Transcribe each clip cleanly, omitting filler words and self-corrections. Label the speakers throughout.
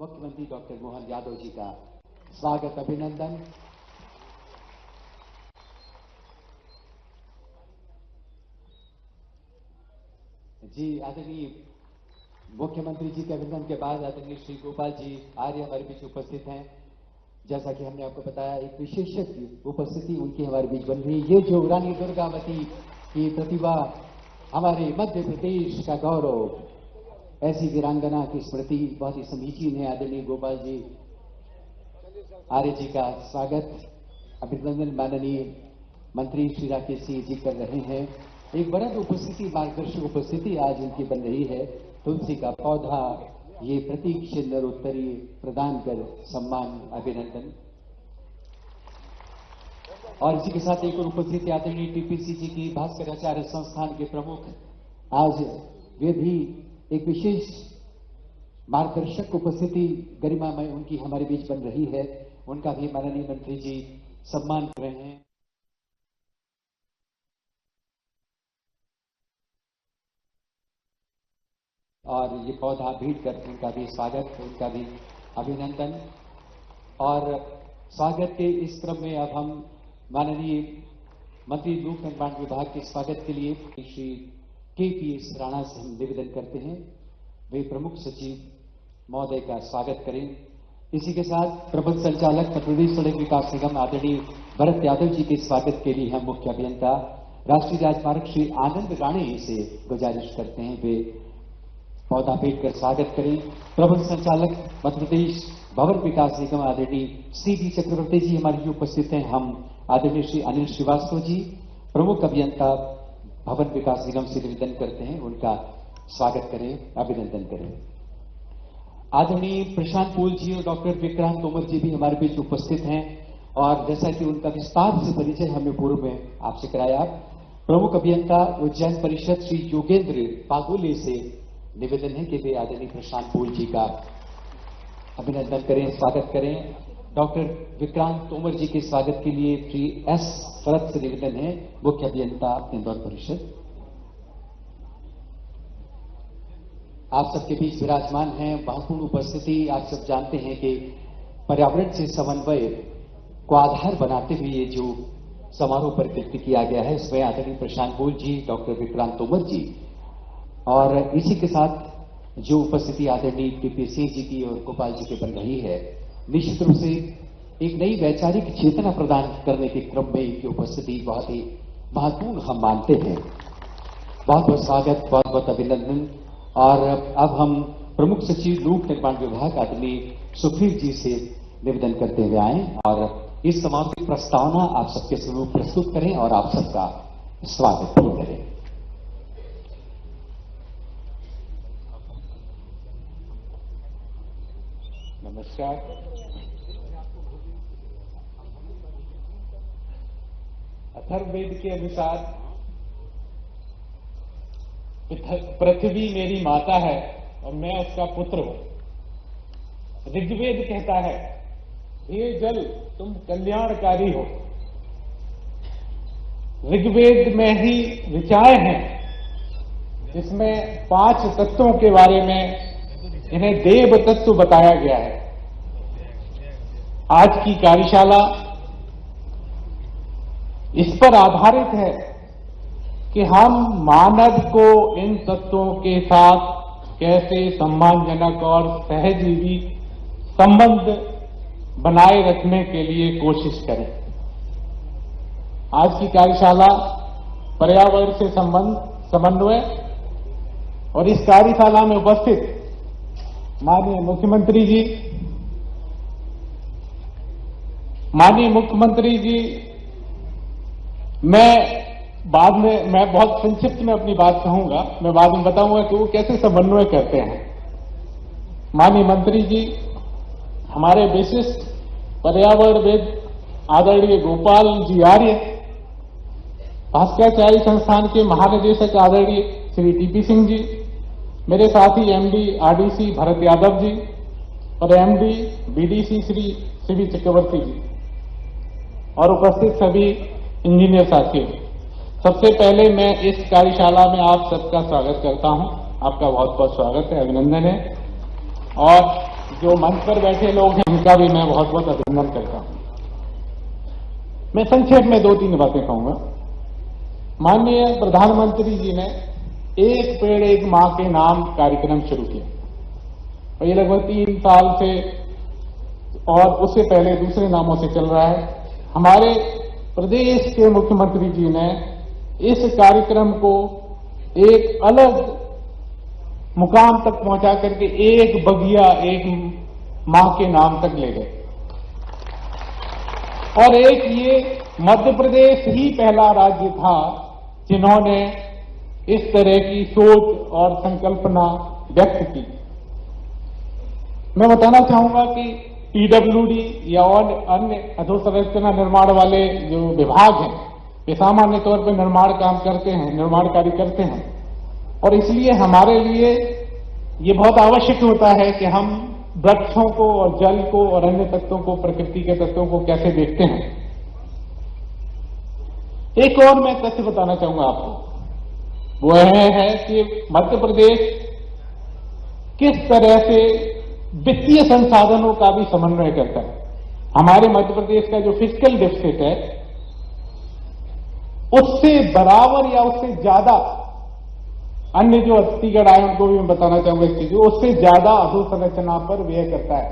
Speaker 1: मुख्यमंत्री डॉक्टर मोहन यादव जी का स्वागत अभिनंदन। जी आदरणीय मुख्यमंत्री जी के अभिनंदन के बाद आदरणीय श्री गोपाल जी आर्य हमारे बीच उपस्थित हैं। जैसा कि हमने आपको बताया, एक विशेषज्ञ उपस्थिति उनकी हमारे बीच बन रही है। ये जो रानी दुर्गावती की प्रतिभा, हमारे मध्य प्रदेश का गौरव, ऐसी वीरांगना की स्मृति बहुत ही समीचीन है। आदरणीय गोपाल जी आर्य जी का स्वागत अभिनंदन माननीय मंत्री श्री राकेश सिंह जी कर रहे हैं। एक बड़ा उपस्थिति, मार्गदर्शक उपस्थिति आज उनकी बन रही है। तुलसी का पौधा, ये प्रतीक चिन्ह उत्तरी प्रदान कर सम्मान अभिनंदन। और इसी के साथ एक और उपस्थिति आदरणीय टीपीसी जी की भास्कराचार्य संस्थान के प्रमुख, आज वे भी एक विशेष मार्गदर्शक उपस्थिति गरिमामय उनकी हमारे बीच बन रही है। उनका भी माननीय मंत्री जी सम्मान कर रहे हैं। और ये पौधा भेंट कर उनका भी स्वागत, उनका भी अभिनंदन। और स्वागत के इस क्रम में अब हम माननीय मंत्री लोक निर्माण विभाग के स्वागत के लिए श्री KPS राणा से हम निवेदन करते हैं, वे प्रमुख सचिव महोदय का स्वागत करें। इसी के साथ प्रबंध संचालक मध्य प्रदेश सड़क विकास निगम आदरणीय भरत यादव जी के स्वागत के लिए हम मुख्य अभियंता राष्ट्रीय राजमार्ग श्री आनंद राणे से गुजारिश करते हैं, वे पौधा भेंट कर स्वागत करें। प्रबंध संचालक मध्य प्रदेश भवन विकास निगम आदरणीय CB चक्रवर्ती जी हमारे लिए उपस्थित हैं। हम आदरणीय श्री अनिल श्रीवास्तव जी प्रमुख अभियंता भवन विकास निगम से निवेदन करते हैं, उनका स्वागत करें, अभिनंदन करें। आदरणीय प्रशांत पोल जी और डॉक्टर विक्रांत तोमर जी भी हमारे बीच उपस्थित हैं। और जैसा कि उनका विस्तार से परिचय हमने पूर्व में आपसे कराया, प्रमुख अभियंता उज्जैन परिषद श्री योगेंद्र पागोले से निवेदन है कि वे आदरणीय प्रशांत पोल जी का अभिनंदन करें, स्वागत करें। डॉक्टर विक्रांत तोमर जी के स्वागत के लिए श्री S शरद से निवेदन है, मुख्य अभियंता इंदौर परिषद। आप सबके बीच विराजमान हैं, महत्वपूर्ण उपस्थिति। आप सब जानते हैं कि पर्यावरण से समन्वय को आधार बनाते हुए ये जो समारोह परिकल्पित किया गया है, इसमें आदरणीय प्रशांत पोल जी, डॉक्टर विक्रांत तोमर जी और इसी के साथ जो उपस्थिति आदरणीय TPC जी की और गोपाल जी की बन रही है, निश्चित रूप से एक नई वैचारिक चेतना प्रदान करने के क्रम में इनकी उपस्थिति बहुत ही महत्वपूर्ण हम मानते हैं। बहुत बहुत स्वागत, बहुत बहुत अभिनंदन। और अब हम प्रमुख सचिव लोक निर्माण विभाग आदरणीय सुखबीर जी से निवेदन करते हुए आए और इस समारोह की प्रस्तावना आप सबके समूह प्रस्तुत करें और आप सबका स्वागत भी करें।
Speaker 2: नमस्कार। अथर्ववेद के अनुसार पृथ्वी मेरी माता है और मैं उसका पुत्र हूं। ऋग्वेद कहता है, हे जल तुम कल्याणकारी हो। ऋग्वेद में ही ऋचाएं हैं जिसमें 5 तत्वों के बारे में इन्हें देव तत्व बताया गया है। आज की कार्यशाला इस पर आधारित है कि हम मानव को इन तत्वों के साथ कैसे सम्मानजनक और सहजीवी संबंध बनाए रखने के लिए कोशिश करें। आज की कार्यशाला पर्यावरण से समन्वय और इस कार्यशाला में उपस्थित माननीय मुख्यमंत्री जी, मैं बहुत संक्षिप्त में अपनी बात कहूंगा, मैं बाद में बताऊंगा कि वो कैसे समन्वय करते हैं। माननीय मंत्री जी, हमारे विशिष्ट पर्यावरणविद आदरणीय गोपाल जी आर्य, भास्कराचार्य संस्थान के महानिदेशक आदरणीय श्री TP सिंह जी, मेरे साथी MD RDC भरत यादव जी और MD BDC श्री CB चक्रवर्ती जी और उपस्थित सभी इंजीनियर साथियों, सबसे पहले मैं इस कार्यशाला में आप सबका स्वागत करता हूं। आपका बहुत बहुत स्वागत है, अभिनंदन है। और जो मंच पर बैठे लोग हैं उनका भी मैं बहुत बहुत अभिनंदन करता हूं। मैं संक्षेप में 2-3 बातें कहूंगा। माननीय प्रधानमंत्री जी ने एक पेड़ एक मां के नाम कार्यक्रम शुरू किया और ये लगभग 3 साल से और उससे पहले दूसरे नामों से चल रहा है। हमारे प्रदेश के मुख्यमंत्री जी ने इस कार्यक्रम को एक अलग मुकाम तक पहुंचा करके एक बगिया एक मां के नाम तक ले गए और एक ये मध्य प्रदेश ही पहला राज्य था जिन्होंने इस तरह की सोच और संकल्पना व्यक्त की। मैं बताना चाहूंगा कि पीडब्ल्यूडी या और अन्य अधोसंरचना निर्माण वाले जो विभाग हैं वे सामान्य तौर पर निर्माण काम करते हैं, निर्माण कार्य करते हैं और इसलिए हमारे लिए ये बहुत आवश्यक होता है कि हम वृक्षों को और जल को और अन्य तत्वों को, प्रकृति के तत्वों को कैसे देखते हैं। एक और मैं तथ्य बताना चाहूंगा आपको, वो है कि मध्य प्रदेश किस तरह से वित्तीय संसाधनों का भी समन्वय करता है। हमारे मध्य प्रदेश का जो फिस्कल डेफिसिट है उससे बराबर या उससे ज्यादा अन्य जो अतिगढ़ आए उनको भी मैं बताना चाहूंगा इस चीज, उससे ज्यादा अधोसंरचना पर व्यय करता है।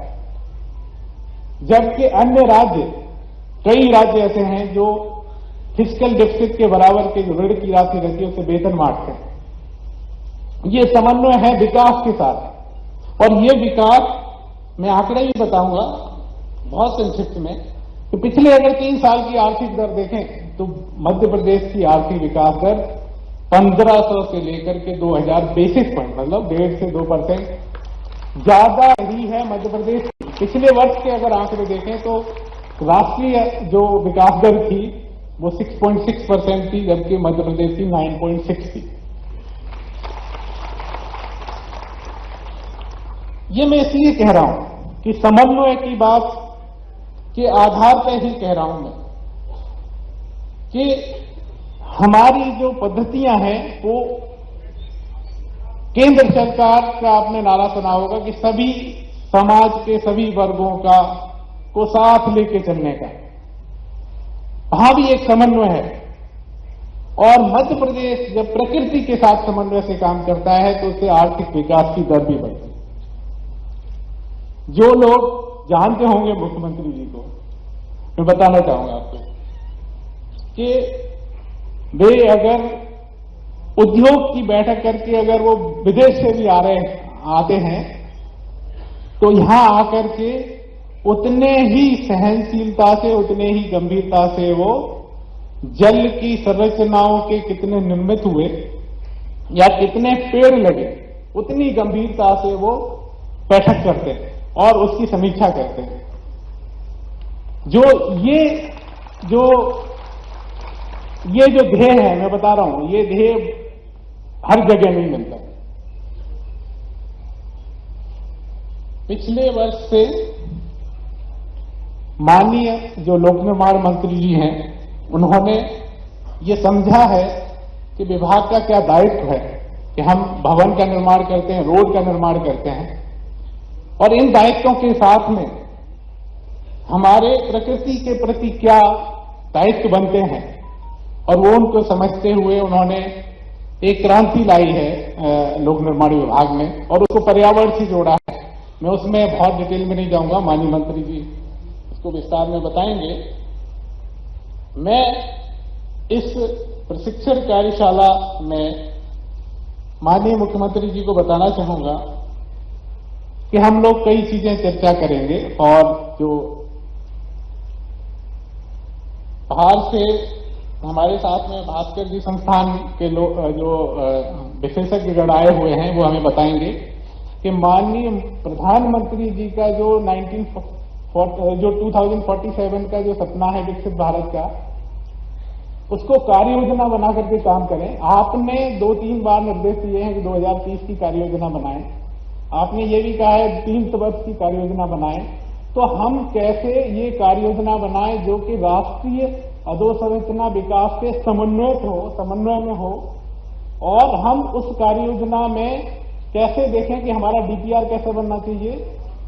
Speaker 2: जबकि अन्य राज्य, कई राज्य ऐसे हैं जो फिस्कल डेफिसिट के बराबर के जो ऋण की राशि रहती है उससे वेतन बांटते हैं। ये समन्वय है विकास के साथ और ये विकास मैं आंकड़े भी बताऊंगा बहुत संक्षिप्त में कि पिछले अगर 3 साल की आर्थिक दर देखें तो मध्य प्रदेश की आर्थिक विकास दर 1500 से लेकर के 2000 बेसिस पॉइंट मतलब 1.5 से 2% ज्यादा रही है मध्य प्रदेश की। पिछले वर्ष के अगर आंकड़े देखें तो राष्ट्रीय जो विकास दर थी वो 6.6% थी, जबकि मध्य प्रदेश की 9.6 थी। ये मैं इसलिए कह रहा हूं कि समन्वय की बात के आधार पर ही कह रहा हूं मैं कि हमारी जो पद्धतियां हैं वो केंद्र सरकार का आपने नारा सुना होगा कि सभी समाज के सभी वर्गों का को साथ लेके चलने का, वहां भी एक समन्वय है। और मध्य प्रदेश जब प्रकृति के साथ समन्वय से काम करता है तो उससे आर्थिक विकास की दर भी बढ़ती है। जो लोग जानते होंगे मुख्यमंत्री जी को, मैं बताना चाहूंगा आपको कि वे अगर उद्योग की बैठक करके अगर वो विदेश से भी आते हैं तो यहां आकर के उतने ही सहनशीलता से, उतने ही गंभीरता से वो जल की संरचनाओं के कितने निर्मित हुए या कितने पेड़ लगे, उतनी गंभीरता से वो बैठक करते हैं और उसकी समीक्षा करते हैं। ये जो ध्येय है, मैं बता रहा हूं, ये ध्येय हर जगह नहीं मिलता। पिछले वर्ष से माननीय जो लोक निर्माण मंत्री जी हैं उन्होंने ये समझा है कि विभाग का क्या दायित्व है कि हम भवन का निर्माण करते हैं, रोड का निर्माण करते हैं और इन दायित्वों के साथ में हमारे प्रकृति के प्रति क्या दायित्व बनते हैं और वो उनको समझते हुए उन्होंने एक क्रांति लाई है लोक निर्माण विभाग में और उसको पर्यावरण से जोड़ा है। मैं उसमें बहुत डिटेल में नहीं जाऊंगा, माननीय मंत्री जी इसको विस्तार में बताएंगे। मैं इस प्रशिक्षण कार्यशाला में माननीय मुख्यमंत्री जी को बताना चाहूंगा कि हम लोग कई चीजें चर्चा करेंगे और जो बाहर से हमारे साथ में भास्कर जी संस्थान के लोग जो विशेषज्ञ आए हुए हैं वो हमें बताएंगे कि माननीय प्रधानमंत्री जी का जो 2047 का जो सपना है विकसित भारत का, उसको कार्य योजना बना करके काम करें। आपने 2-3 बार निर्देश दिए हैं कि 2030 की कार्य योजना बनाएं। आपने ये भी कहा है 3 वर्ष की कार्य योजना बनाएं। तो हम कैसे ये कार्य योजना बनाएं जो कि राष्ट्रीय अधोसंरचना विकास से समन्वय में हो और हम उस कार्य योजना में कैसे देखें कि हमारा डीपीआर कैसे बनना चाहिए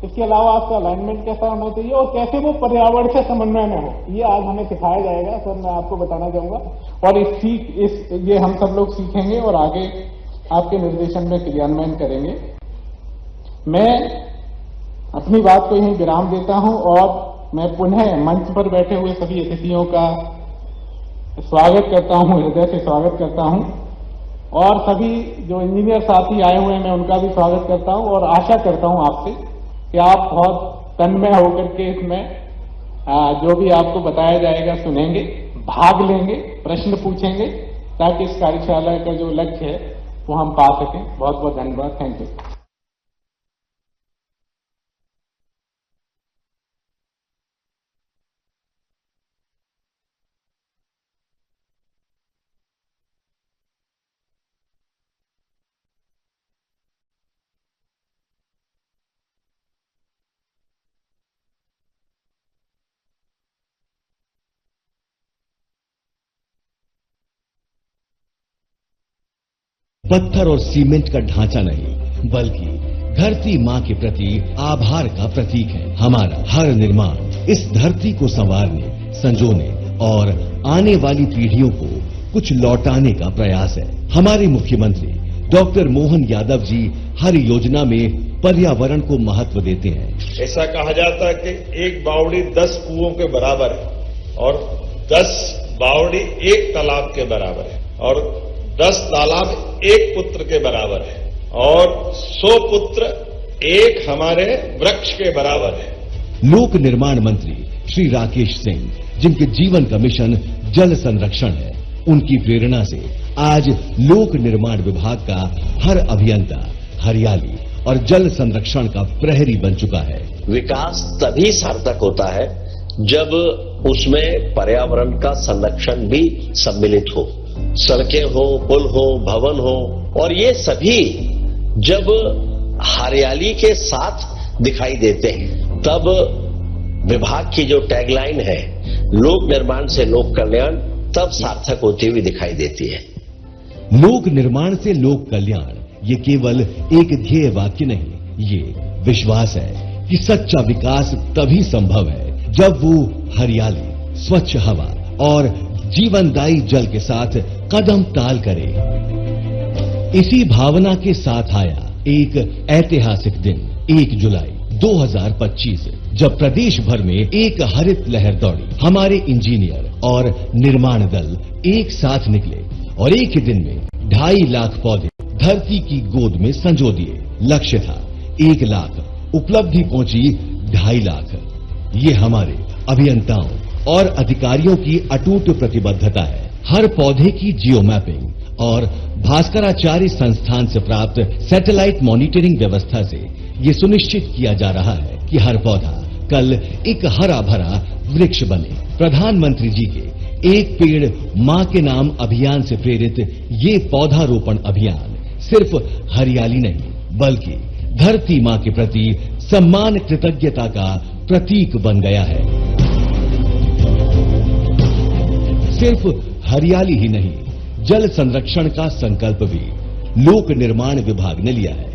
Speaker 2: इसके अलावा आपका अलाइनमेंट कैसा होना चाहिए और कैसे वो पर्यावरण से समन्वय में हो, ये आज हमें सिखाया जाएगा। सर मैं आपको बताना चाहूंगा और ये हम सब लोग सीखेंगे और आगे आपके निर्देशन में क्रियान्वयन करेंगे। मैं अपनी बात को यहीं विराम देता हूं और मैं पुनः मंच पर बैठे हुए सभी अतिथियों का स्वागत करता हूं, हृदय से स्वागत करता हूं और सभी जो इंजीनियर साथी आए हुए हैं मैं उनका भी स्वागत करता हूं और आशा करता हूं आपसे कि आप बहुत तन्मय होकर के इसमें जो भी आपको बताया जाएगा सुनेंगे, भाग लेंगे, प्रश्न पूछेंगे ताकि इस कार्यशाला का जो लक्ष्य है वो हम पा सकें। बहुत बहुत धन्यवाद। Thank you.
Speaker 3: पत्थर और सीमेंट का ढांचा नहीं, बल्कि धरती मां के प्रति आभार का प्रतीक है। हमारा हर निर्माण इस धरती को संवारने, संजोने और आने वाली पीढ़ियों को कुछ लौटाने का प्रयास है। हमारे मुख्यमंत्री डॉक्टर मोहन यादव जी हर योजना में पर्यावरण को महत्व देते हैं।
Speaker 4: ऐसा कहा जाता है कि एक बावड़ी 10 कुओं के बराबर है और 10 बावड़ी एक तालाब के बराबर है और 10 तालाब एक पुत्र के बराबर है और 100 पुत्र एक हमारे वृक्ष के बराबर है।
Speaker 3: लोक निर्माण मंत्री श्री राकेश सिंह, जिनके जीवन का मिशन जल संरक्षण है, उनकी प्रेरणा से आज लोक निर्माण विभाग का हर अभियंता हरियाली और जल संरक्षण का प्रहरी बन चुका है।
Speaker 5: विकास तभी सार्थक होता है जब उसमें पर्यावरण का संरक्षण भी सम्मिलित हो। सड़कें हो, पुल हो, भवन हो और ये सभी जब हरियाली के साथ दिखाई देते हैं तब विभाग की जो टैगलाइन है लोक निर्माण से लोक कल्याण तब सार्थक होती हुई दिखाई देती है।
Speaker 3: लोक निर्माण से लोक कल्याण ये केवल एक ध्येय वाक्य नहीं, ये विश्वास है कि सच्चा विकास तभी संभव है जब वो हरियाली, स्वच्छ हवा और जीवनदायी जल के साथ कदम ताल करे। इसी भावना के साथ आया एक ऐतिहासिक दिन 1 जुलाई 2025, जब प्रदेश भर में एक हरित लहर दौड़ी। हमारे इंजीनियर और निर्माण दल एक साथ निकले और एक ही दिन में 2.5 लाख पौधे धरती की गोद में संजो दिए। लक्ष्य था 1 लाख, उपलब्धि पहुंची 2.5 लाख। ये हमारे अभियंताओं और अधिकारियों की अटूट प्रतिबद्धता है। हर पौधे की जियो मैपिंग और भास्कराचार्य संस्थान से प्राप्त सैटेलाइट मॉनिटरिंग व्यवस्था से ये सुनिश्चित किया जा रहा है कि हर पौधा कल एक हरा भरा वृक्ष बने। प्रधानमंत्री जी के एक पेड़ मां के नाम अभियान से प्रेरित ये पौधारोपण अभियान सिर्फ हरियाली नहीं बल्कि धरती मां के प्रति सम्मान, कृतज्ञता का प्रतीक बन गया है। सिर्फ हरियाली ही नहीं, जल संरक्षण का संकल्प भी लोक निर्माण विभाग ने लिया है।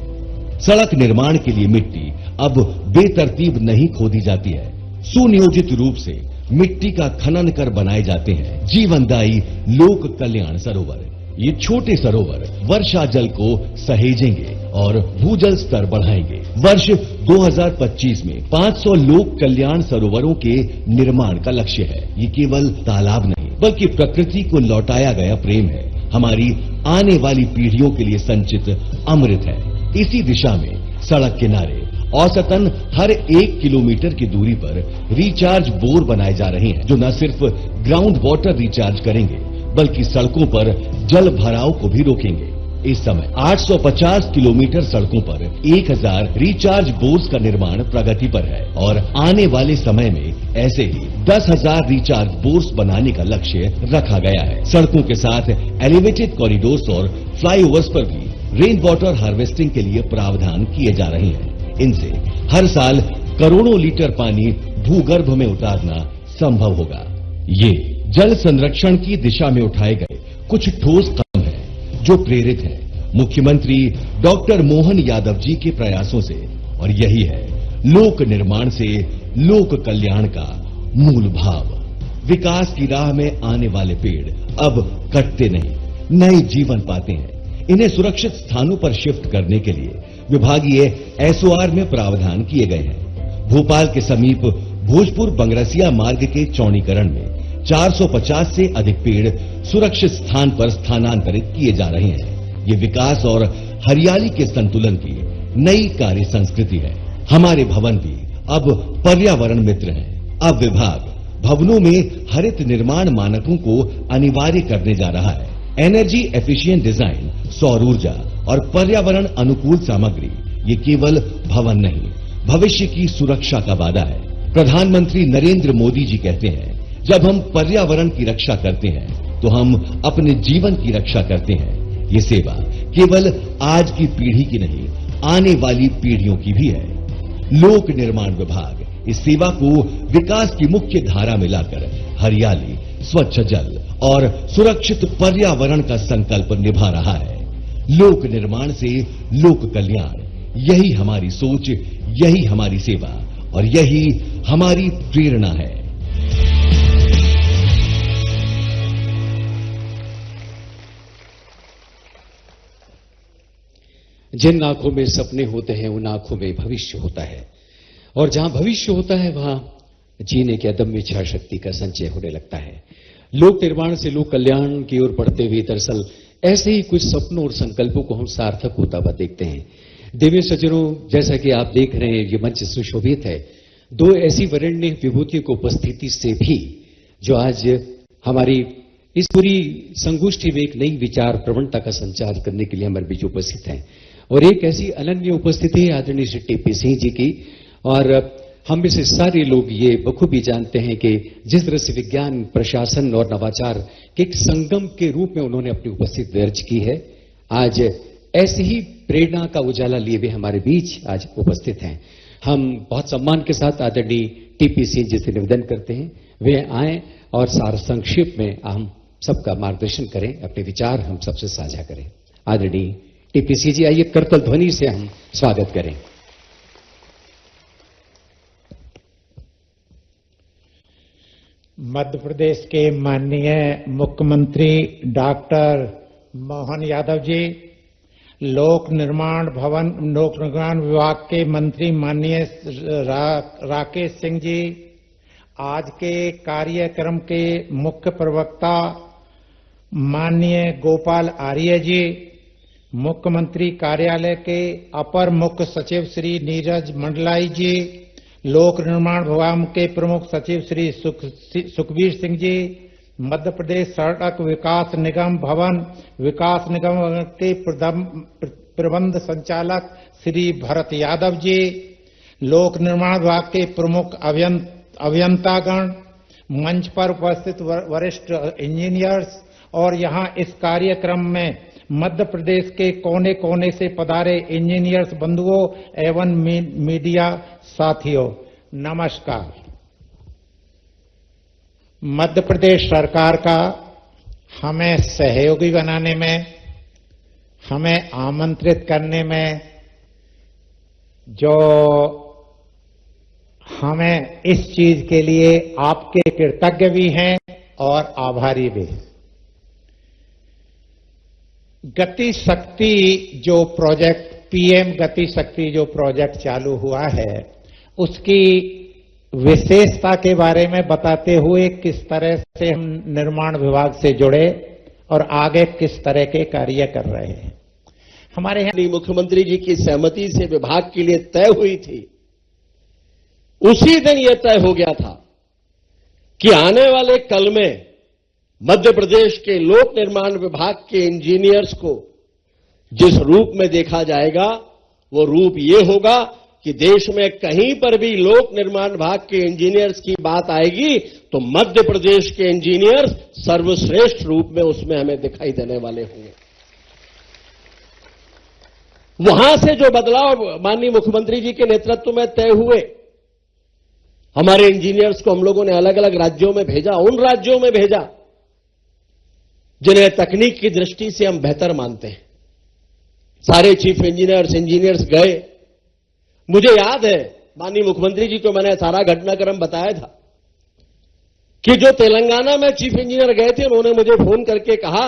Speaker 3: सड़क निर्माण के लिए मिट्टी अब बेतरतीब नहीं खोदी जाती है, सुनियोजित रूप से मिट्टी का खनन कर बनाए जाते हैं जीवनदायी लोक कल्याण सरोवर। ये छोटे सरोवर वर्षा जल को सहेजेंगे और भूजल स्तर बढ़ाएंगे। वर्ष 2025 में 500 लोक कल्याण सरोवरों के निर्माण का लक्ष्य है। ये केवल तालाब नहीं बल्कि प्रकृति को लौटाया गया प्रेम है, हमारी आने वाली पीढ़ियों के लिए संचित अमृत है। इसी दिशा में सड़क किनारे औसतन हर 1 किलोमीटर की दूरी पर रिचार्ज बोर बनाए जा रहे हैं, जो न सिर्फ ग्राउंड वाटर रिचार्ज करेंगे बल्कि सड़कों पर जल भराव को भी रोकेंगे। इस समय 850 किलोमीटर सड़कों पर 1000 रिचार्ज बोर्स का निर्माण प्रगति पर है और आने वाले समय में ऐसे ही 10,000 रिचार्ज बोर्स बनाने का लक्ष्य रखा गया है। सड़कों के साथ एलिवेटेड कॉरिडोर्स और फ्लाईओवर्स पर भी रेन वाटर हार्वेस्टिंग के लिए प्रावधान किए जा रहे हैं। इनसे हर साल करोड़ों लीटर पानी भूगर्भ में उतारना संभव होगा। ये जल संरक्षण की दिशा में उठाए गए कुछ ठोस कदम हैं जो प्रेरित हैं मुख्यमंत्री डॉक्टर मोहन यादव जी के प्रयासों से। और यही है लोक निर्माण से लोक कल्याण का मूल भाव। विकास की राह में आने वाले पेड़ अब कटते नहीं, नए जीवन पाते हैं। इन्हें सुरक्षित स्थानों पर शिफ्ट करने के लिए विभागीय एसओआर में प्रावधान किए गए हैं। भोपाल के समीप भोजपुर बंगरसिया मार्ग के चौड़ीकरण में 450 से अधिक पेड़ सुरक्षित स्थान पर स्थानांतरित किए जा रहे हैं। ये विकास और हरियाली के संतुलन की नई कार्य संस्कृति है। हमारे भवन भी अब पर्यावरण मित्र हैं। अब विभाग भवनों में हरित निर्माण मानकों को अनिवार्य करने जा रहा है। एनर्जी एफिशिएंट डिजाइन, सौर ऊर्जा और पर्यावरण अनुकूल सामग्री ये केवल भवन नहीं, भविष्य की सुरक्षा का वादा है। प्रधानमंत्री नरेंद्र मोदी जी कहते हैं, जब हम पर्यावरण की रक्षा करते हैं तो हम अपने जीवन की रक्षा करते हैं। ये सेवा केवल आज की पीढ़ी की नहीं, आने वाली पीढ़ियों की भी है। लोक निर्माण विभाग इस सेवा को विकास की मुख्य धारा में लाकर हरियाली, स्वच्छ जल और सुरक्षित पर्यावरण का संकल्प निभा रहा है। लोक निर्माण से लोक कल्याण, यही हमारी सोच, यही हमारी सेवा और यही हमारी प्रेरणा है।
Speaker 1: जिन आंखों में सपने होते हैं उन आंखों में भविष्य होता है, और जहां भविष्य होता है वहां जीने की अदम्य इच्छा शक्ति का संचय होने लगता है। लोक निर्माण से लोक कल्याण की ओर बढ़ते हुए दरअसल ऐसे ही कुछ सपनों और संकल्पों को हम सार्थक होता हुआ देखते हैं। देवी सज्जनों, जैसा कि आप देख रहे हैं ये मंच सुशोभित है दो ऐसी वरेण्य विभूतियों की उपस्थिति से भी, जो आज हमारी इस पूरी संगोष्ठी में एक नई विचार प्रवणता का संचार करने के लिए हमारे बीच उपस्थित हैं। और एक ऐसी अनन्य उपस्थिति है आदरणीय श्री टीपी सिंह जी की। और हम में से सारे लोग ये बखूबी जानते हैं कि जिस तरह से विज्ञान, प्रशासन और नवाचार के एक संगम के रूप में उन्होंने अपनी उपस्थिति दर्ज की है, आज ऐसी ही प्रेरणा का उजाला लिए हुए हमारे बीच आज उपस्थित हैं। हम बहुत सम्मान के साथ आदरणीय टीपी सिंह जी से निवेदन करते हैं वे आए और सार संक्षेप में हम सबका मार्गदर्शन करें, अपने विचार हम सबसे साझा करें। आदरणीय टीपी सिंह जी, आइए करतल ध्वनि से हम स्वागत करें।
Speaker 6: मध्य प्रदेश के माननीय मुख्यमंत्री डॉक्टर मोहन यादव जी, लोक निर्माण विभाग के मंत्री माननीय राकेश सिंह जी, आज के कार्यक्रम के मुख्य प्रवक्ता माननीय गोपाल आर्य जी, मुख्यमंत्री कार्यालय के अपर मुख्य सचिव श्री नीरज मंडलाई जी, लोक निर्माण विभाग के प्रमुख सचिव श्री सुखबीर सिंह जी, मध्य प्रदेश सड़क विकास निगम भवन विकास निगम के प्रबंध संचालक श्री भरत यादव जी, लोक निर्माण विभाग के प्रमुख अभियंतागण, मंच पर उपस्थित वरिष्ठ इंजीनियर्स और यहां इस कार्यक्रम में मध्य प्रदेश के कोने कोने से पधारे इंजीनियर्स बंधुओं एवं मीडिया साथियों, नमस्कार। मध्य प्रदेश सरकार का हमें सहयोगी बनाने में, हमें आमंत्रित करने में, जो हमें इस चीज के लिए आपके कृतज्ञ भी हैं और आभारी भी। गति शक्ति जो प्रोजेक्ट, पीएम गति शक्ति जो प्रोजेक्ट चालू हुआ है, उसकी विशेषता के बारे में बताते हुए किस तरह से हम निर्माण विभाग से जुड़े और आगे किस तरह के कार्य कर रहे हैं। हमारे यहाँ
Speaker 5: मुख्यमंत्री जी की सहमति से विभाग के लिए तय हुई थी, उसी दिन यह तय हो गया था कि आने वाले कल में मध्य प्रदेश के लोक निर्माण विभाग के इंजीनियर्स को जिस रूप में देखा जाएगा वो रूप ये होगा कि देश में कहीं पर भी लोक निर्माण विभाग के इंजीनियर्स की बात आएगी तो मध्य प्रदेश के इंजीनियर्स सर्वश्रेष्ठ रूप में उसमें हमें दिखाई देने वाले होंगे। वहां से जो बदलाव माननीय मुख्यमंत्री जी के नेतृत्व में तय हुए, हमारे इंजीनियर्स को हम लोगों ने अलग अलग राज्यों में भेजा, उन राज्यों में भेजा जिन्हें तकनीक की दृष्टि से हम बेहतर मानते हैं। सारे चीफ इंजीनियर्स गए,
Speaker 7: मुझे याद है माननीय मुख्यमंत्री जी को मैंने सारा घटनाक्रम बताया था कि जो तेलंगाना में चीफ इंजीनियर गए थे उन्होंने मुझे फोन करके कहा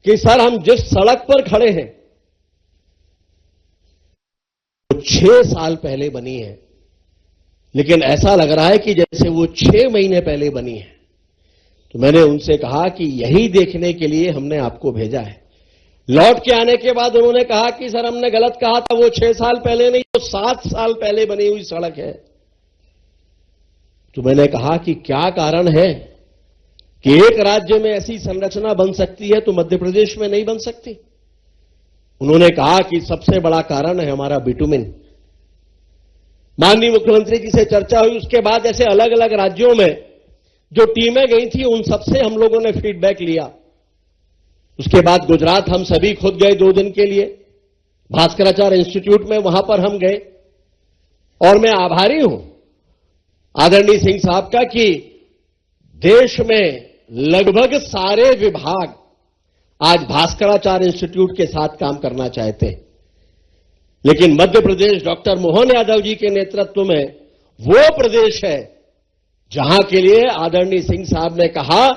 Speaker 7: कि सर हम जिस सड़क पर खड़े हैं वो 6 साल पहले बनी है, लेकिन ऐसा लग रहा है कि जैसे वो 6 महीने पहले बनी है। तो मैंने उनसे कहा कि यही देखने के लिए हमने आपको भेजा है। लौट के आने के बाद उन्होंने कहा कि सर हमने गलत कहा था, वो 6 साल पहले नहीं, वो 7 साल पहले बनी हुई सड़क है। तो मैंने कहा कि क्या कारण है कि एक राज्य में ऐसी संरचना बन सकती है तो मध्य प्रदेश में नहीं बन सकती? उन्होंने कहा कि सबसे बड़ा कारण है हमारा बिटुमिन। माननीय मुख्यमंत्री जी से चर्चा हुई, उसके बाद ऐसे अलग अलग राज्यों में जो टीमें गई थी उन सबसे हम लोगों ने फीडबैक लिया। उसके बाद गुजरात हम सभी खुद गए 2 दिन के लिए, भास्कराचार्य इंस्टीट्यूट में, वहां पर हम गए। और मैं आभारी हूं आदरणीय सिंह साहब का कि देश में लगभग सारे विभाग आज भास्कराचार्य इंस्टीट्यूट के साथ काम करना चाहते हैं, लेकिन मध्य प्रदेश डॉक्टर मोहन यादव जी के नेतृत्व में वो प्रदेश है जहां के लिए आदरणीय सिंह साहब ने कहा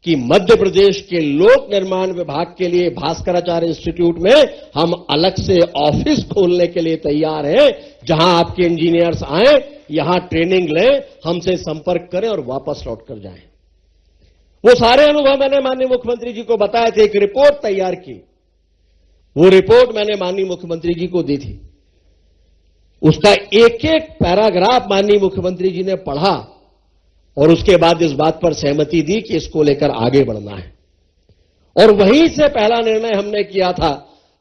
Speaker 7: कि मध्य प्रदेश के लोक निर्माण विभाग के लिए भास्कराचार्य इंस्टीट्यूट में हम अलग से ऑफिस खोलने के लिए तैयार हैं, जहां आपके इंजीनियर्स आए, यहां ट्रेनिंग लें, हमसे संपर्क करें और वापस लौट कर जाएं। वो सारे अनुभव मैंने माननीय मुख्यमंत्री जी को बताए थे, एक रिपोर्ट तैयार की। वो रिपोर्ट मैंने माननीय मुख्यमंत्री जी को दी थी। उसका एक एक पैराग्राफ माननीय मुख्यमंत्री जी ने पढ़ा और उसके बाद इस बात पर सहमति दी कि इसको लेकर आगे बढ़ना है। और वहीं से पहला निर्णय हमने किया था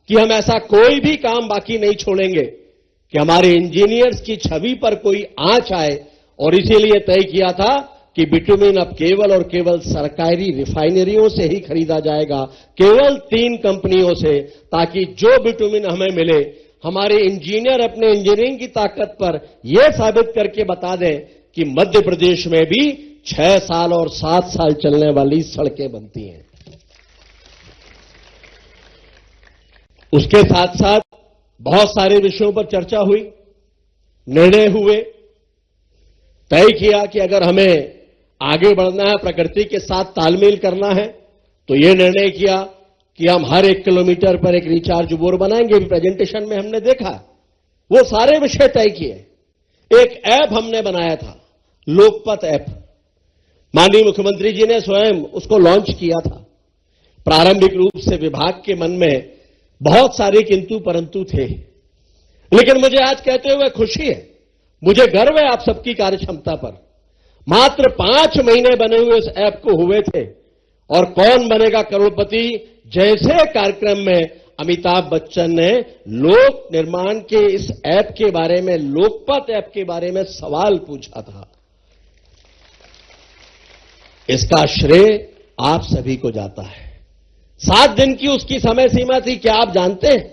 Speaker 7: कि हम ऐसा कोई भी काम बाकी नहीं छोड़ेंगे कि हमारे इंजीनियर्स की छवि पर कोई आंच आए, और इसीलिए तय किया था कि बिटुमिन अब केवल और केवल सरकारी रिफाइनरियों से ही खरीदा जाएगा, केवल 3 कंपनियों से, ताकि जो बिटुमिन हमें मिले हमारे इंजीनियर अपने इंजीनियरिंग की ताकत पर यह साबित करके बता दें कि मध्य प्रदेश में भी 6 साल और 7 साल चलने वाली सड़कें बनती हैं। उसके साथ साथ बहुत सारे विषयों पर चर्चा हुई, निर्णय हुए, तय किया कि अगर हमें आगे बढ़ना है, प्रकृति के साथ तालमेल करना है, तो यह निर्णय किया कि हम हर 1 किलोमीटर पर एक रिचार्ज बोर बनाएंगे। प्रेजेंटेशन में हमने देखा, वो सारे विषय तय किए। एक ऐप हमने बनाया था, लोकपथ ऐप, माननीय मुख्यमंत्री जी ने स्वयं उसको लॉन्च किया था। प्रारंभिक रूप से विभाग के मन में बहुत सारे किंतु परंतु थे, लेकिन मुझे आज कहते हुए खुशी है, मुझे गर्व है आप सबकी कार्यक्षमता पर। मात्र 5 महीने बने हुए इस ऐप को हुए थे, और कौन बनेगा करोड़पति जैसे कार्यक्रम में अमिताभ बच्चन ने लोक निर्माण के इस ऐप के बारे में, लोकपथ ऐप के बारे में सवाल पूछा था। इसका श्रेय आप सभी को जाता है। 7 दिन की उसकी समय सीमा थी। क्या आप जानते हैं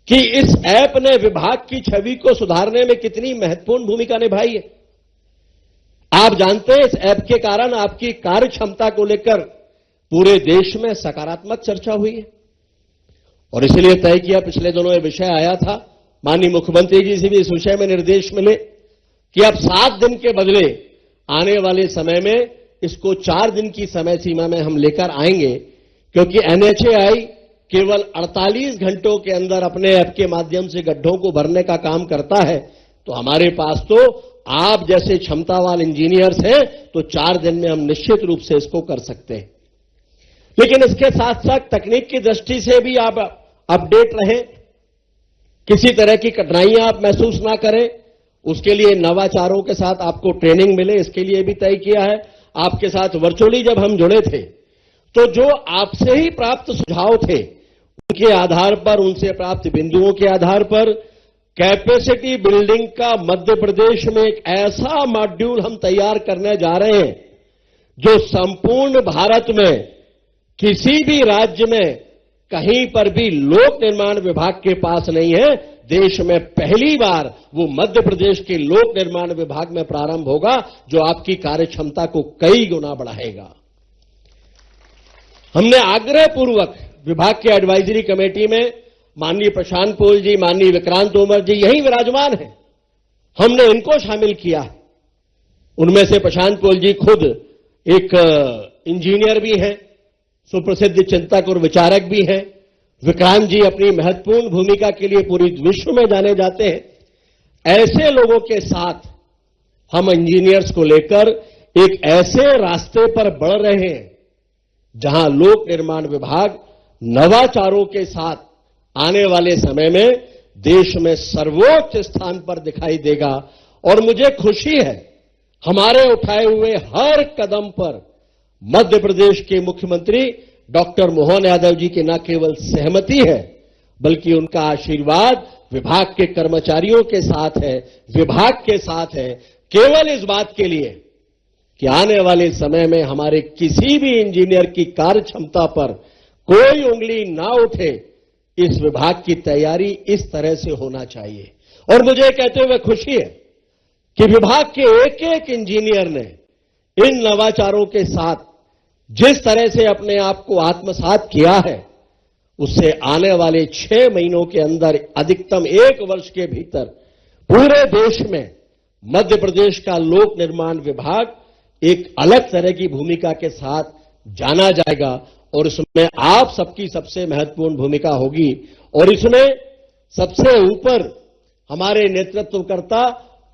Speaker 7: कि इस ऐप ने विभाग की छवि को सुधारने में कितनी महत्वपूर्ण भूमिका निभाई है? आप जानते हैं इस ऐप के कारण आपकी कार्य क्षमता को लेकर पूरे देश में सकारात्मक चर्चा हुई है, और इसलिए तय किया, पिछले दिनों यह विषय आया था, माननीय मुख्यमंत्री जी से भी इस विषय में निर्देश मिले कि अब 7 दिन के बदले आने वाले समय में इसको 4 दिन की समय सीमा में हम लेकर आएंगे, क्योंकि NHAI केवल 48 घंटों के अंदर अपने ऐप के माध्यम से गड्ढों को भरने का काम करता है। तो हमारे पास तो आप जैसे क्षमतावान इंजीनियर्स हैं, तो 4 दिन में हम निश्चित रूप से इसको कर सकते हैं। लेकिन इसके साथ साथ तकनीक की दृष्टि से भी आप अपडेट रहें, किसी तरह की कठिनाइयां आप महसूस ना करें, उसके लिए नवाचारों के साथ आपको ट्रेनिंग मिले, इसके लिए भी तय किया है। आपके साथ वर्चुअली जब हम जुड़े थे, तो जो आपसे ही प्राप्त सुझाव थे, उनके आधार पर, उनसे प्राप्त बिंदुओं के आधार पर कैपेसिटी बिल्डिंग का मध्य प्रदेश में एक ऐसा मॉड्यूल हम तैयार करने जा रहे हैं जो संपूर्ण भारत में किसी भी राज्य में कहीं पर भी लोक निर्माण विभाग के पास नहीं है। देश में पहली बार वो मध्य प्रदेश के लोक निर्माण विभाग में प्रारंभ होगा, जो आपकी कार्यक्षमता को कई गुना बढ़ाएगा। हमने आग्रहपूर्वक विभाग के एडवाइजरी कमेटी में माननीय प्रशांत पोल जी, माननीय विक्रांत तोमर जी यहीं विराजमान हैं। हमने इनको शामिल किया है। उनमें से प्रशांत पोल जी खुद एक इंजीनियर भी हैं, सुप्रसिद्ध चिंतक और विचारक भी हैं। विक्रांत जी अपनी महत्वपूर्ण भूमिका के लिए पूरे विश्व में जाने जाते हैं। ऐसे लोगों के साथ हम इंजीनियर्स को लेकर एक ऐसे रास्ते पर बढ़ रहे हैं जहां लोक निर्माण विभाग नवाचारों के साथ आने वाले समय में देश में सर्वोच्च स्थान पर दिखाई देगा। और मुझे खुशी है हमारे उठाए हुए हर कदम पर मध्य प्रदेश के मुख्यमंत्री डॉक्टर मोहन यादव जी की न केवल सहमति है बल्कि उनका आशीर्वाद विभाग के कर्मचारियों के साथ है, विभाग के साथ है, केवल इस बात के लिए कि आने वाले समय में हमारे किसी भी इंजीनियर की कार्य क्षमता पर कोई उंगली ना उठे। इस विभाग की तैयारी इस तरह से होना चाहिए। और मुझे कहते हुए खुशी है कि विभाग के एक एक इंजीनियर ने इन नवाचारों के साथ जिस तरह से अपने आप को आत्मसात किया है उससे आने वाले 6 महीनों के अंदर अधिकतम 1 वर्ष के भीतर पूरे देश में मध्य प्रदेश का लोक निर्माण विभाग एक अलग तरह की भूमिका के साथ जाना जाएगा। और इसमें आप सबकी सबसे महत्वपूर्ण भूमिका होगी। और इसमें सबसे ऊपर हमारे नेतृत्वकर्ता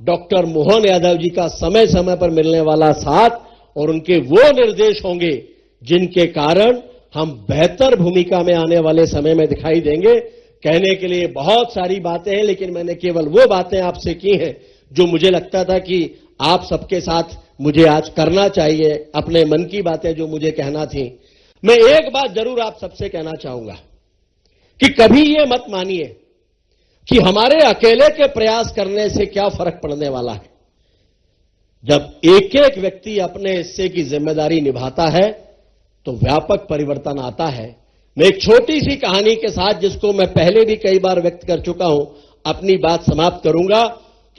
Speaker 7: डॉक्टर मोहन यादव जी का समय समय पर मिलने वाला साथ और उनके वो निर्देश होंगे जिनके कारण हम बेहतर भूमिका में आने वाले समय में दिखाई देंगे। कहने के लिए बहुत सारी बातें हैं लेकिन मैंने केवल वो बातें आपसे की हैं जो मुझे लगता था कि आप सबके साथ मुझे आज करना चाहिए, अपने मन की बातें जो मुझे कहना थी। मैं एक बात जरूर आप सबसे कहना चाहूंगा कि कभी ये मत मानिए कि हमारे अकेले के प्रयास करने से क्या फर्क पड़ने वाला है। जब एक एक व्यक्ति अपने हिस्से की जिम्मेदारी निभाता है तो व्यापक परिवर्तन आता है। मैं एक छोटी सी कहानी के साथ, जिसको मैं पहले भी कई बार व्यक्त कर चुका हूं, अपनी बात समाप्त करूंगा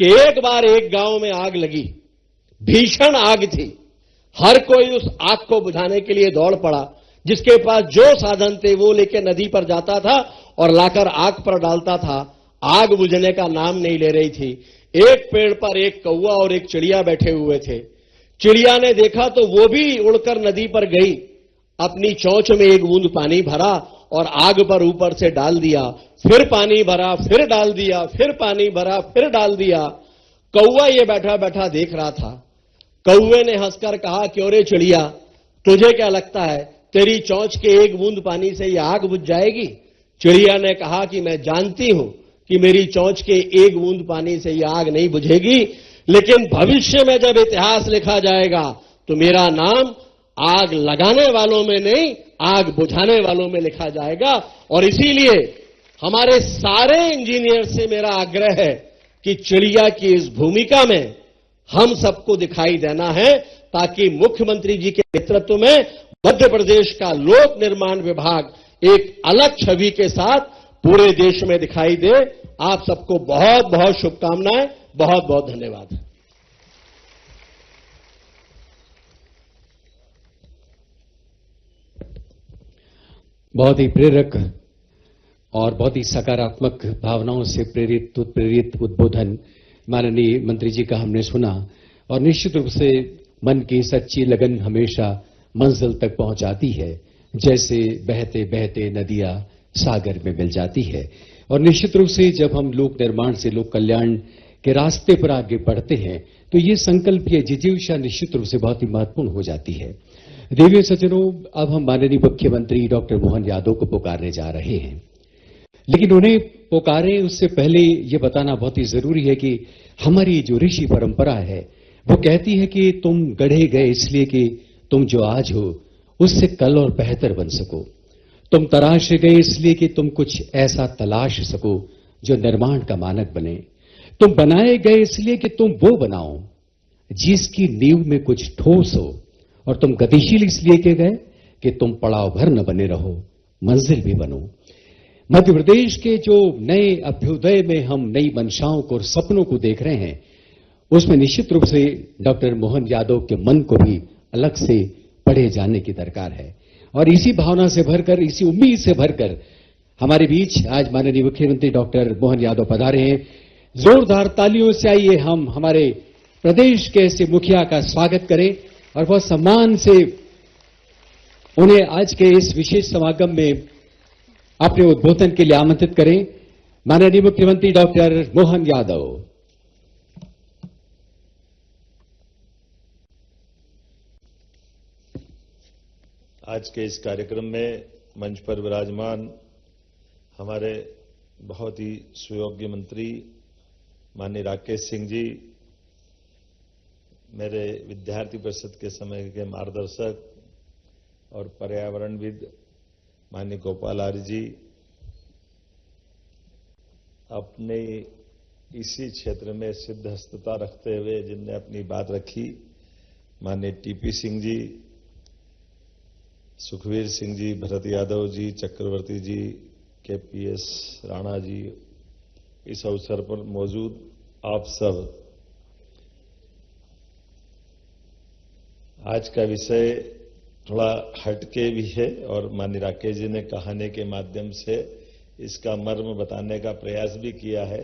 Speaker 7: कि एक बार एक गांव में आग लगी, भीषण आग थी। हर कोई उस आग को बुझाने के लिए दौड़ पड़ा। जिसके पास जो साधन थे वो लेकर नदी पर जाता था और लाकर आग पर डालता था। आग बुझने का नाम नहीं ले रही थी। एक पेड़ पर एक कौवा और एक चिड़िया बैठे हुए थे। चिड़िया ने देखा तो वो भी उड़कर नदी पर गई, अपनी चोंच में एक बूंद पानी भरा और आग पर ऊपर से डाल दिया। फिर पानी भरा, फिर डाल दिया, फिर पानी भरा, फिर डाल दिया। कौवा ये बैठा बैठा देख रहा था। कौवे ने हंसकर कहा, क्यों रे चिड़िया, तुझे क्या लगता है तेरी चोंच के एक बूंद पानी से ये आग बुझ जाएगी? चिड़िया ने कहा कि मैं जानती हूं कि मेरी चोंच के एक बूंद पानी से ये आग नहीं बुझेगी, लेकिन भविष्य में जब इतिहास लिखा जाएगा तो मेरा नाम आग लगाने वालों में नहीं, आग बुझाने वालों में लिखा जाएगा। और इसीलिए हमारे सारे इंजीनियर से मेरा आग्रह है कि चिड़िया की इस भूमिका में हम सबको दिखाई देना है, ताकि मुख्यमंत्री जी के नेतृत्व में मध्य प्रदेश का लोक निर्माण विभाग एक अलग छवि के साथ पूरे देश में दिखाई दे। आप सबको बहुत बहुत शुभकामनाएं, बहुत बहुत धन्यवाद।
Speaker 1: बहुत ही प्रेरक और बहुत ही सकारात्मक भावनाओं से प्रेरित उद्बोधन माननीय मंत्री जी का हमने सुना। और निश्चित रूप से मन की सच्ची लगन हमेशा मंजिल तक पहुंचाती है, जैसे बहते बहते नदियां सागर में मिल जाती है। और निश्चित रूप से जब हम लोक निर्माण से लोक कल्याण के रास्ते पर आगे बढ़ते हैं तो ये संकल्प, ये जिजीविषा निश्चित रूप से बहुत ही महत्वपूर्ण हो जाती है। देवी सज्जनों, अब हम माननीय मुख्यमंत्री डॉक्टर मोहन यादव को पुकारने जा रहे हैं, लेकिन उन्हें पुकारें उससे पहले ये बताना बहुत ही जरूरी है कि हमारी जो ऋषि परंपरा है वो कहती है कि तुम गढ़े गए इसलिए कि तुम जो आज हो उससे कल और बेहतर बन सको। तुम तराशे गए इसलिए कि तुम कुछ ऐसा तलाश सको जो निर्माण का मानक बने। तुम बनाए गए इसलिए कि तुम वो बनाओ जिसकी नींव में कुछ ठोस हो। और तुम गतिशील इसलिए के गए कि तुम पड़ाव भर न बने रहो, मंजिल भी बनो। मध्य प्रदेश के जो नए अभ्युदय में हम नई मंशाओं को और सपनों को देख रहे हैं, उसमें निश्चित रूप से डॉक्टर मोहन यादव के मन को भी अलग से पढ़े जाने की दरकार है। और इसी भावना से भरकर, इसी उम्मीद से भरकर
Speaker 8: हमारे बीच आज माननीय मुख्यमंत्री डॉक्टर मोहन यादव पधारे हैं। जोरदार तालियों से आइए हम हमारे प्रदेश के ऐसे मुखिया का स्वागत करें और बहुत सम्मान से उन्हें आज के इस विशेष समागम में अपने उद्बोधन के लिए आमंत्रित करें। माननीय मुख्यमंत्री डॉक्टर मोहन यादव।
Speaker 4: आज के इस कार्यक्रम में मंच पर विराजमान हमारे बहुत ही सुयोग्य मंत्री माननीय राकेश सिंह जी, मेरे विद्यार्थी परिषद के समय के मार्गदर्शक और पर्यावरणविद माननीय गोपाल आर्य जी, अपने इसी क्षेत्र में सिद्धहस्तता रखते हुए जिनने अपनी बात रखी माननीय टीपी सिंह जी, सुखवीर सिंह जी, भरत यादव जी, चक्रवर्ती जी, केपीएस राणा जी, इस अवसर पर मौजूद आप सब। आज का विषय थोड़ा हटके भी है और माननीय राकेश जी ने कहानी के माध्यम से इसका मर्म बताने का प्रयास भी किया है।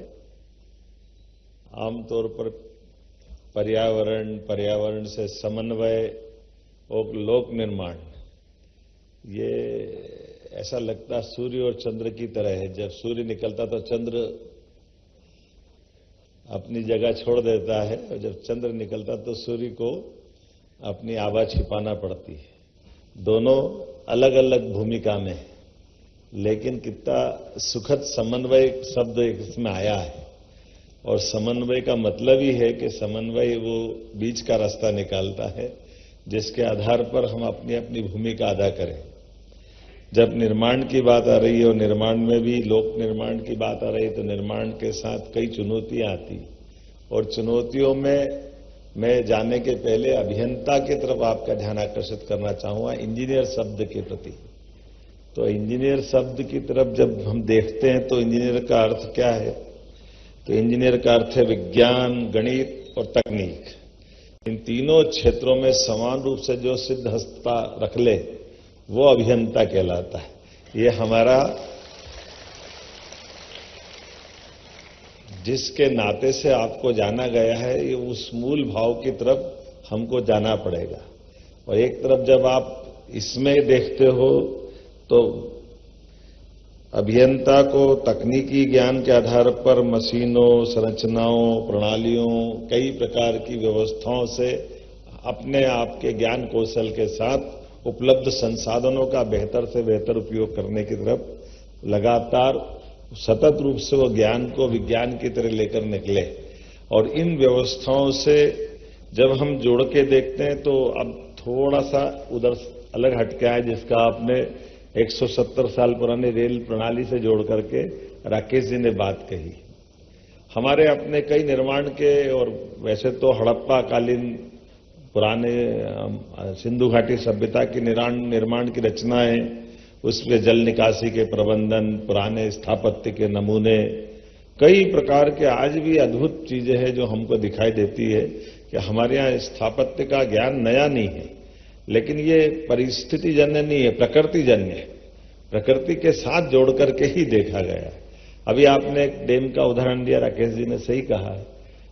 Speaker 4: आमतौर पर पर्यावरण से समन्वय और लोक निर्माण, ये ऐसा लगता सूर्य और चंद्र की तरह है। जब सूर्य निकलता तो चंद्र अपनी जगह छोड़ देता है और जब चंद्र निकलता तो सूर्य को अपनी आभा छिपाना पड़ती है। दोनों अलग अलग भूमिका में, लेकिन कितना सुखद समन्वय शब्द इसमें आया है। और समन्वय का मतलब ही है कि समन्वय वो बीच का रास्ता निकालता है जिसके आधार पर हम अपनी अपनी भूमिका अदा करें। जब निर्माण की बात आ रही है और निर्माण में भी लोक निर्माण की बात आ रही है तो निर्माण के साथ कई चुनौतियां आती, और चुनौतियों में मैं जाने के पहले अभियंता की तरफ आपका ध्यान आकर्षित करना चाहूंगा, इंजीनियर शब्द के प्रति। तो इंजीनियर शब्द की तरफ जब हम देखते हैं तो इंजीनियर का अर्थ क्या है? तो इंजीनियर का अर्थ है विज्ञान, गणित और तकनीक। इन तीनों क्षेत्रों में समान रूप से जो सिद्धहस्तता रख ले वो अभियंता कहलाता है। ये हमारा जिसके नाते से आपको जाना गया है, ये उस मूल भाव की तरफ हमको जाना पड़ेगा। और एक तरफ जब आप इसमें देखते हो तो अभियंता को तकनीकी ज्ञान के आधार पर मशीनों, संरचनाओं, प्रणालियों, कई प्रकार की व्यवस्थाओं से अपने आप के ज्ञान कौशल के साथ उपलब्ध संसाधनों का बेहतर से बेहतर उपयोग करने की तरफ लगातार सतत रूप से वो ज्ञान को विज्ञान की तरह लेकर निकले। और इन व्यवस्थाओं से जब हम जोड़ के देखते हैं तो अब थोड़ा सा उधर अलग हटके है, जिसका आपने 170 साल पुरानी रेल प्रणाली से जोड़ करके राकेश जी ने बात कही। हमारे अपने कई निर्माण के, और वैसे तो हड़प्पा कालीन पुराने सिंधु घाटी सभ्यता की निर्माण की रचनाएं, उसमें जल निकासी के प्रबंधन, पुराने स्थापत्य के नमूने, कई प्रकार के आज भी अद्भुत चीजें हैं जो हमको दिखाई देती है कि हमारे यहाँ स्थापत्य का ज्ञान नया नहीं है, लेकिन ये परिस्थिति जन्य नहीं है, प्रकृति जन्य है। प्रकृति के साथ जोड़ करके ही देखा गया है। अभी आपने एक डैम का उदाहरण दिया, राकेश जी ने सही कहा है।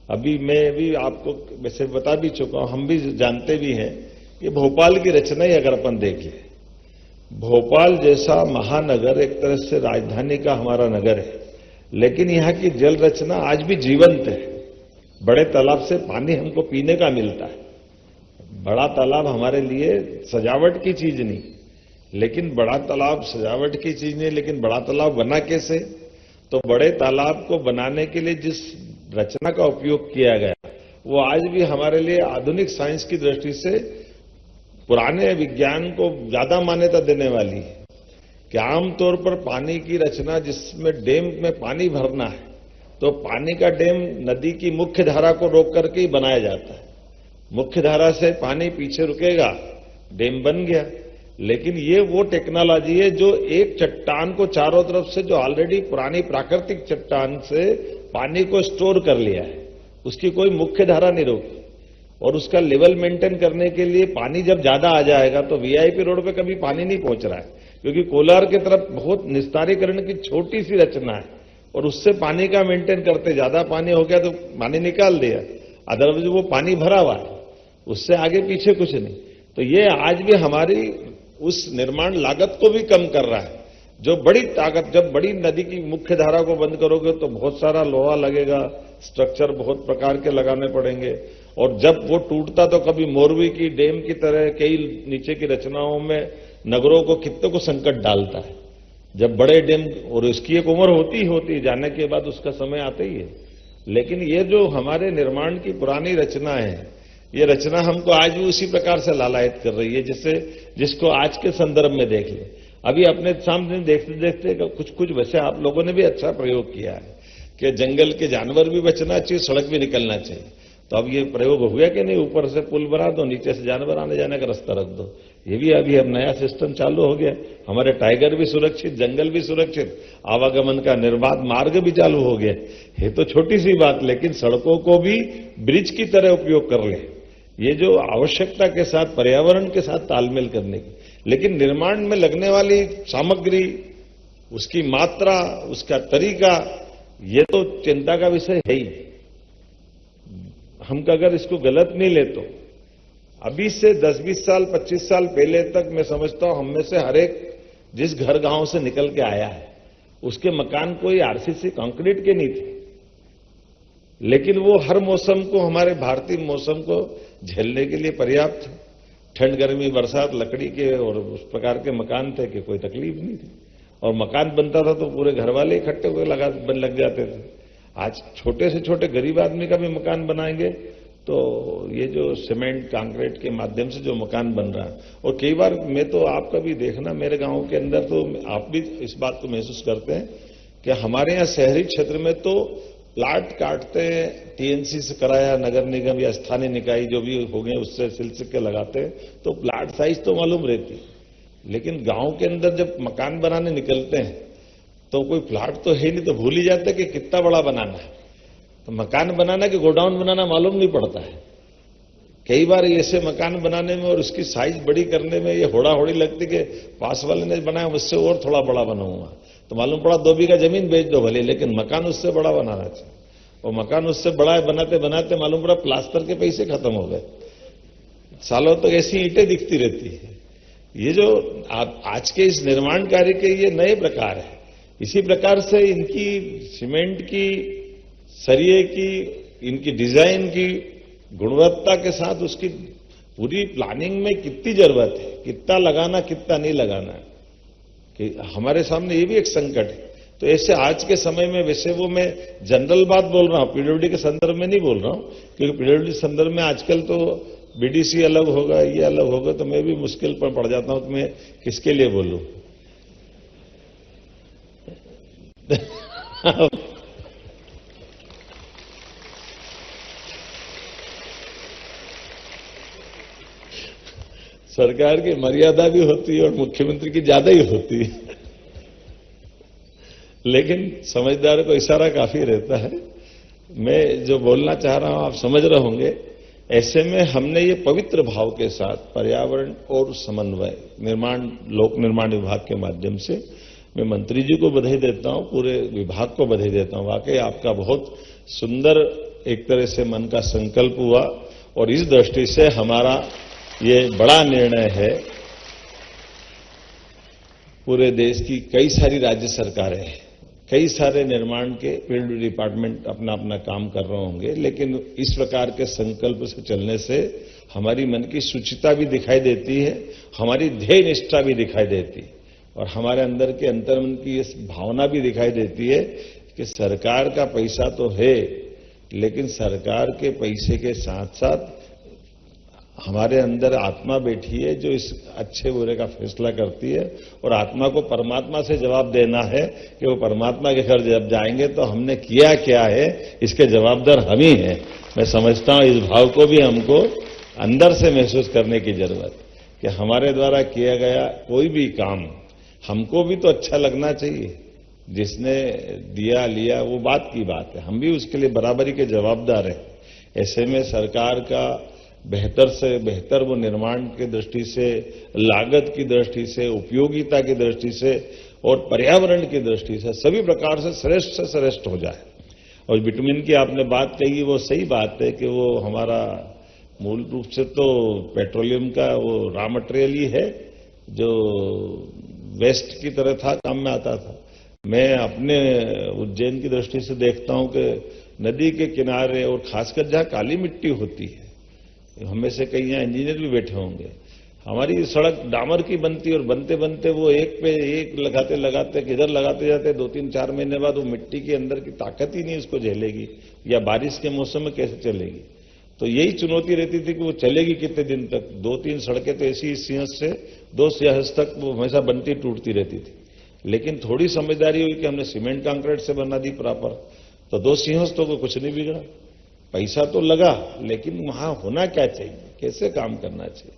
Speaker 4: अभी मैं भी आपको वैसे बता भी चुका हूं, हम भी जानते भी हैं कि भोपाल की रचना ही अगर अपन देखें, भोपाल जैसा महानगर एक तरह से राजधानी का हमारा नगर है, लेकिन यहां की जल रचना आज भी जीवंत है। बड़े तालाब से पानी हमको पीने का मिलता है। बड़ा तालाब हमारे लिए सजावट की चीज नहीं, लेकिन बड़ा तालाब सजावट की चीज नहीं, लेकिन बड़ा तालाब बना कैसे? तो बड़े तालाब को बनाने के लिए जिस रचना का उपयोग किया गया वो आज भी हमारे लिए आधुनिक साइंस की दृष्टि से पुराने विज्ञान को ज्यादा मान्यता देने वाली है। कि आमतौर पर पानी की रचना जिसमें डैम में पानी भरना है तो पानी का डैम नदी की मुख्य धारा को रोक करके ही बनाया जाता है। मुख्य धारा से पानी पीछे रुकेगा, डैम बन गया। लेकिन ये वो टेक्नोलॉजी है जो एक चट्टान को चारों तरफ से, जो ऑलरेडी पुरानी प्राकृतिक चट्टान से पानी को स्टोर कर लिया है, उसकी कोई मुख्य धारा नहीं रोकी। और उसका लेवल मेंटेन करने के लिए पानी जब ज्यादा आ जाएगा तो वीआईपी रोड पे कभी पानी नहीं पहुंच रहा है, क्योंकि कोलार की तरफ बहुत निस्तारीकरण की छोटी सी रचना है और उससे पानी का मेंटेन करते, ज्यादा पानी हो गया तो पानी निकाल दिया, अदरवाइज वो पानी भरा हुआ है, उससे आगे पीछे कुछ नहीं। तो ये आज भी हमारी उस निर्माण लागत को भी कम कर रहा है। जो बड़ी ताकत, जब बड़ी नदी की मुख्य धारा को बंद करोगे तो बहुत सारा लोहा लगेगा, स्ट्रक्चर बहुत प्रकार के लगाने पड़ेंगे, और जब वो टूटता तो कभी मोरवी की डैम की तरह कई नीचे की रचनाओं में नगरों को, कितने को संकट डालता है। जब बड़े डैम, और इसकी एक उम्र होती है, जाने के बाद उसका समय आता ही है। लेकिन ये जो हमारे निर्माण की पुरानी रचना है, ये रचना हमको आज भी उसी प्रकार से लालायित कर रही है जिसको आज के संदर्भ में देख ले। अभी अपने सामने देखते देखते कुछ वैसे आप लोगों ने भी अच्छा प्रयोग किया है कि जंगल के जानवर भी बचना चाहिए, सड़क भी निकलना चाहिए। तो अब ये प्रयोग हो गया कि नहीं, ऊपर से पुल बना दो, नीचे से जानवर आने जाने का रास्ता रख दो। ये भी अभी अब नया सिस्टम चालू हो गया। हमारे टाइगर भी सुरक्षित, जंगल भी सुरक्षित, आवागमन का निर्बाध मार्ग भी चालू हो गया। ये तो छोटी सी बात, लेकिन सड़कों को भी ब्रिज की तरह उपयोग कर ले, ये जो आवश्यकता के साथ, पर्यावरण के साथ तालमेल करने की। लेकिन निर्माण में लगने वाली सामग्री, उसकी मात्रा, उसका तरीका, ये तो चिंता का विषय है ही। हम अगर इसको गलत नहीं ले तो अभी से 10-20 साल 25 साल पहले तक मैं समझता हूं हम में से हर एक जिस घर गांव से निकल के आया है उसके मकान कोई आरसीसी कंक्रीट के नहीं थे, लेकिन वो हर मौसम को, हमारे भारतीय मौसम को झेलने के लिए पर्याप्त, ठंड गर्मी बरसात लकड़ी के और उस प्रकार के मकान थे कि कोई तकलीफ नहीं थी। और मकान बनता था तो पूरे घर वाले इकट्ठे हुए लग जाते थे। आज छोटे से छोटे गरीब आदमी का भी मकान बनाएंगे तो ये जो सीमेंट कंक्रीट के माध्यम से जो मकान बन रहा है, और कई बार मैं तो आपका भी देखना, मेरे गांव के अंदर तो आप भी इस बात को महसूस करते हैं कि हमारे यहाँ शहरी क्षेत्र में तो प्लाट काटते हैं, टीएनसी से कराया, नगर निगम या स्थानीय निकाय जो भी हो गए उससे सिलसिले लगाते हैं, तो प्लाट साइज तो मालूम रहती है। लेकिन गांव के अंदर जब मकान बनाने निकलते हैं तो कोई प्लाट तो है नहीं, तो भूल ही जाते कि कितना बड़ा बनाना है। तो मकान बनाना कि गोडाउन बनाना मालूम नहीं पड़ता है। कई बार ऐसे मकान बनाने में और उसकी साइज बड़ी करने में ये होड़ा होड़ी लगती कि पास वाले ने बनाया मुझसे और थोड़ा बड़ा बनाऊंगा, तो मालूम पड़ा 2 बीघा जमीन बेच दो भले, लेकिन मकान उससे बड़ा बनाना चाहिए। और मकान उससे बड़ा बनाते बनाते मालूम पड़ा प्लास्टर के पैसे खत्म हो गए, सालों तक ऐसी ईंटें दिखती रहती है। ये जो आज के इस निर्माण कार्य के ये नए प्रकार है। इसी प्रकार से इनकी सीमेंट की, सरिये की, इनकी डिजाइन की गुणवत्ता के साथ उसकी पूरी प्लानिंग में कितनी जरूरत है, कितना लगाना कितना नहीं लगाना है, कि हमारे सामने ये भी एक संकट है। तो ऐसे आज के समय में, वैसे वो मैं जनरल बात बोल रहा हूं, पीडब्ल्यूडी के संदर्भ में नहीं बोल रहा हूं, क्योंकि पीडब्ल्यूडी संदर्भ में आजकल तो बीडीसी अलग होगा, ये अलग होगा, तो मैं भी मुश्किल पर पड़ जाता हूं, तो मैं किसके लिए बोलूं। सरकार की मर्यादा भी होती है और मुख्यमंत्री की ज्यादा ही होती है, लेकिन समझदार को इशारा काफी रहता है। मैं जो बोलना चाह रहा हूं आप समझ रहे होंगे। ऐसे में हमने ये पवित्र भाव के साथ पर्यावरण और समन्वय निर्माण, लोक निर्माण विभाग के माध्यम से मैं मंत्री जी को बधाई देता हूं, पूरे विभाग को बधाई देता हूं। वाकई आपका बहुत सुंदर एक तरह से मन का संकल्प हुआ, और इस दृष्टि से हमारा ये बड़ा निर्णय है। पूरे देश की कई सारी राज्य सरकारें, कई सारे निर्माण के फील्ड डिपार्टमेंट अपना अपना काम कर रहे होंगे, लेकिन इस प्रकार के संकल्प से चलने से हमारी मन की शुचिता भी दिखाई देती है, हमारी ध्येय निष्ठा भी दिखाई देती है, और हमारे अंदर के अंतर्मन की इस भावना भी दिखाई देती है कि सरकार का पैसा तो है, लेकिन सरकार के पैसे के साथ साथ हमारे अंदर आत्मा बैठी है जो इस अच्छे बुरे का फैसला करती है, और आत्मा को परमात्मा से जवाब देना है कि वो परमात्मा के घर जब जाएंगे तो हमने किया क्या है, इसके जवाबदार हम ही हैं। मैं समझता हूं इस भाव को भी हमको अंदर से महसूस करने की जरूरत है कि हमारे द्वारा किया गया कोई भी काम हमको भी तो अच्छा लगना चाहिए। जिसने दिया लिया वो बात की बात है, हम भी उसके लिए बराबरी के जवाबदार हैं। ऐसे में सरकार का बेहतर से बेहतर वो निर्माण की दृष्टि से, लागत की दृष्टि से, उपयोगिता की दृष्टि से और पर्यावरण की दृष्टि से सभी प्रकार से श्रेष्ठ हो जाए। और बिटुमिन की आपने बात कही, वो सही बात है कि वो हमारा मूल रूप से तो पेट्रोलियम का वो रॉ मटेरियल ही है जो वेस्ट की तरह था, काम में आता था। मैं अपने उज्जैन की दृष्टि से देखता हूं कि नदी के किनारे और खासकर जहां काली मिट्टी होती है, हमें से कई यहाँ इंजीनियर भी बैठे होंगे, हमारी सड़क डामर की बनती और बनते बनते वो एक पे एक लगाते लगाते किधर लगाते जाते 2-3-4 महीने बाद वो मिट्टी के अंदर की ताकत ही नहीं उसको झेलेगी, या बारिश के मौसम में कैसे चलेगी। तो यही चुनौती रहती थी कि वो चलेगी कितने दिन तक। 2-3 सड़कें तो ऐसी सिंहस से 2 सिंहस तक वो हमेशा बनती टूटती रहती थी। लेकिन थोड़ी समझदारी हुई कि हमने सीमेंट कंक्रीट से बना दी प्रॉपर, तो 2 सिंहस तो कुछ नहीं बिगड़ा। पैसा तो लगा, लेकिन वहां होना क्या चाहिए, कैसे काम करना चाहिए,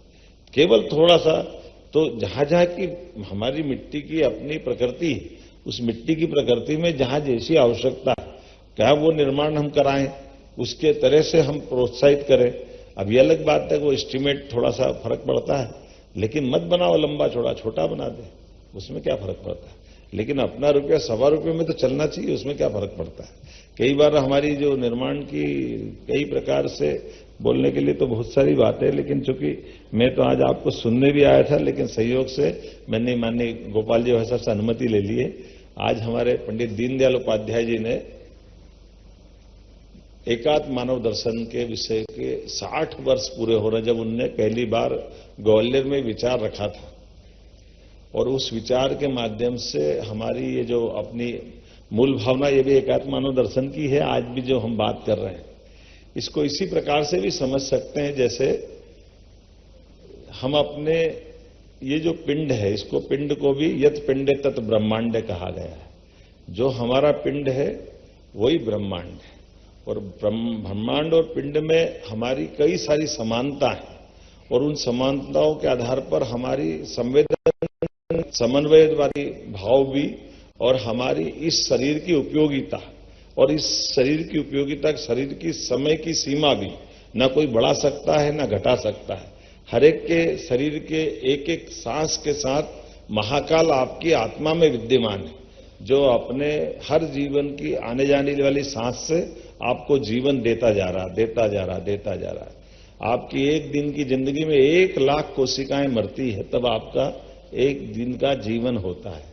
Speaker 4: केवल थोड़ा सा। तो जहां जहां की हमारी मिट्टी की अपनी प्रकृति, उस मिट्टी की प्रकृति में जहां जैसी आवश्यकता है, क्या वो निर्माण हम कराएं, उसके तरह से हम प्रोत्साहित करें। अब ये अलग बात है, वो एस्टीमेट थोड़ा सा फर्क पड़ता है, लेकिन मत बनाओ लंबा चौड़ा, छोटा बना दे, उसमें क्या फर्क पड़ता है। लेकिन अपना रुपया ₹1.25 में तो चलना चाहिए, उसमें क्या फर्क पड़ता है। कई बार हमारी जो निर्माण की कई प्रकार से बोलने के लिए तो बहुत सारी बातें, लेकिन चूंकि मैं तो आज आपको सुनने भी आया था, लेकिन संयोग से मैंने माननीय गोपाल जी भाई से अनुमति ले ली है। आज हमारे पंडित दीनदयाल उपाध्याय जी ने एकात्म मानव दर्शन के विषय के 60 वर्ष पूरे हो रहे, जब उनने पहली बार ग्वालियर में विचार रखा था। और उस विचार के माध्यम से हमारी ये जो अपनी मूल भावना, ये भी एकात्म मानव दर्शन की है। आज भी जो हम बात कर रहे हैं, इसको इसी प्रकार से भी समझ सकते हैं जैसे हम अपने ये जो पिंड है, इसको पिंड को भी यत पिंडे तत् ब्रह्मांड कहा गया है। जो हमारा पिंड है वही ब्रह्मांड है, और ब्रह्मांड और पिंड में हमारी कई सारी समानता है, और उन समानताओं के आधार पर हमारी संवेदन, समन्वयवादी भाव भी, और हमारी इस शरीर की उपयोगिता, और इस शरीर की उपयोगिता, शरीर की समय की सीमा भी न कोई बढ़ा सकता है न घटा सकता है। हर एक के शरीर के एक एक सांस के साथ महाकाल आपकी आत्मा में विद्यमान है, जो अपने हर जीवन की आने जाने वाली सांस से आपको जीवन देता जा रहा, देता जा रहा, देता जा रहा है। आपकी एक दिन की जिंदगी में 1 लाख कोशिकाएं मरती है, तब आपका एक दिन का जीवन होता है।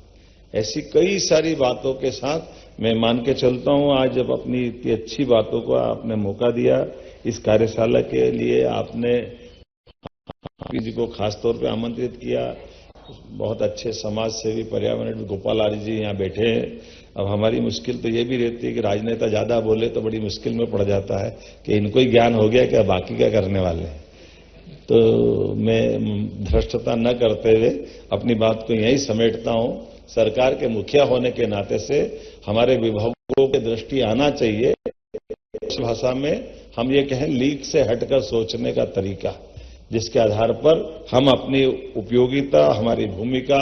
Speaker 4: ऐसी कई सारी बातों के साथ मैं मान के चलता हूं। आज जब अपनी इतनी अच्छी बातों को आपने मौका दिया, इस कार्यशाला के लिए आपने जी को खास तौर पे आमंत्रित किया। बहुत अच्छे समाज सेवी पर्यावरण गोपाल आर्य जी यहाँ बैठे हैं। अब हमारी मुश्किल तो ये भी रहती है कि राजनेता ज्यादा बोले तो बड़ी मुश्किल में पड़ जाता है कि इनको ही ज्ञान हो गया क्या, बाकी क्या करने वाले हैं। तो मैं धृष्टता न करते हुए अपनी बात को यहीं समेटता हूं। सरकार के मुखिया होने के नाते से हमारे विभागों की दृष्टि आना चाहिए। इस भाषा में हम ये कहें, लीक से हटकर सोचने का तरीका, जिसके आधार पर हम अपनी उपयोगिता, हमारी भूमिका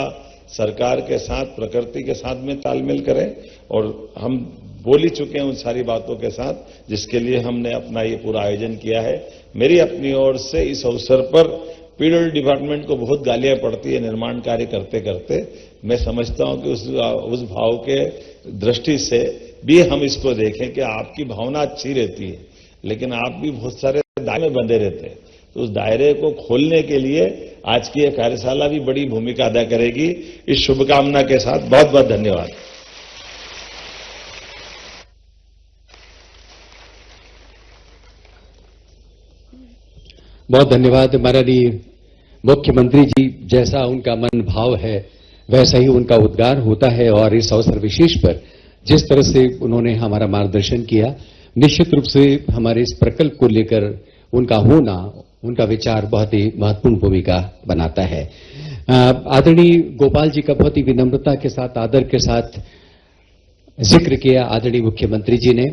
Speaker 4: सरकार के साथ, प्रकृति के साथ में तालमेल करें। और हम बोल ही चुके हैं उन सारी बातों के साथ जिसके लिए हमने अपना ये पूरा आयोजन किया है। मेरी अपनी ओर से इस अवसर पर पीडब्ल्यूडी डिपार्टमेंट को बहुत गालियां पड़ती है निर्माण कार्य करते करते। मैं समझता हूं कि उस भाव के दृष्टि से भी हम इसको देखें कि आपकी भावना अच्छी रहती है, लेकिन आप भी बहुत सारे दायरे में बंधे रहते हैं। तो उस दायरे को खोलने के लिए आज की यह कार्यशाला भी बड़ी भूमिका अदा करेगी। इस शुभकामना के साथ बहुत बहुत धन्यवाद।
Speaker 8: बहुत धन्यवाद माननीय मुख्यमंत्री जी। जैसा उनका मन भाव है वैसा ही उनका उद्गार होता है, और इस अवसर विशेष पर जिस तरह से उन्होंने हमारा मार्गदर्शन किया, निश्चित रूप से हमारे इस प्रकल्प को लेकर उनका होना, उनका विचार बहुत ही महत्वपूर्ण भूमिका बनाता है। आदरणीय गोपाल जी का बहुत ही विनम्रता के साथ, आदर के साथ जिक्र किया आदरणीय मुख्यमंत्री जी ने।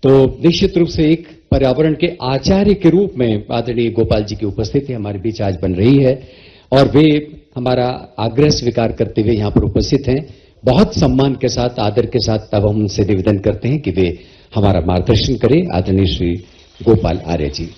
Speaker 8: तो निश्चित रूप से एक पर्यावरण के आचार्य के रूप में आदरणीय गोपाल जी की उपस्थिति हमारे बीच आज बन रही है, और वे हमारा आग्रह स्वीकार करते हुए यहां पर उपस्थित हैं। बहुत सम्मान के साथ, आदर के साथ तब हम उनसे निवेदन करते हैं कि वे हमारा मार्गदर्शन करें। आदरणीय श्री गोपाल आर्य जी।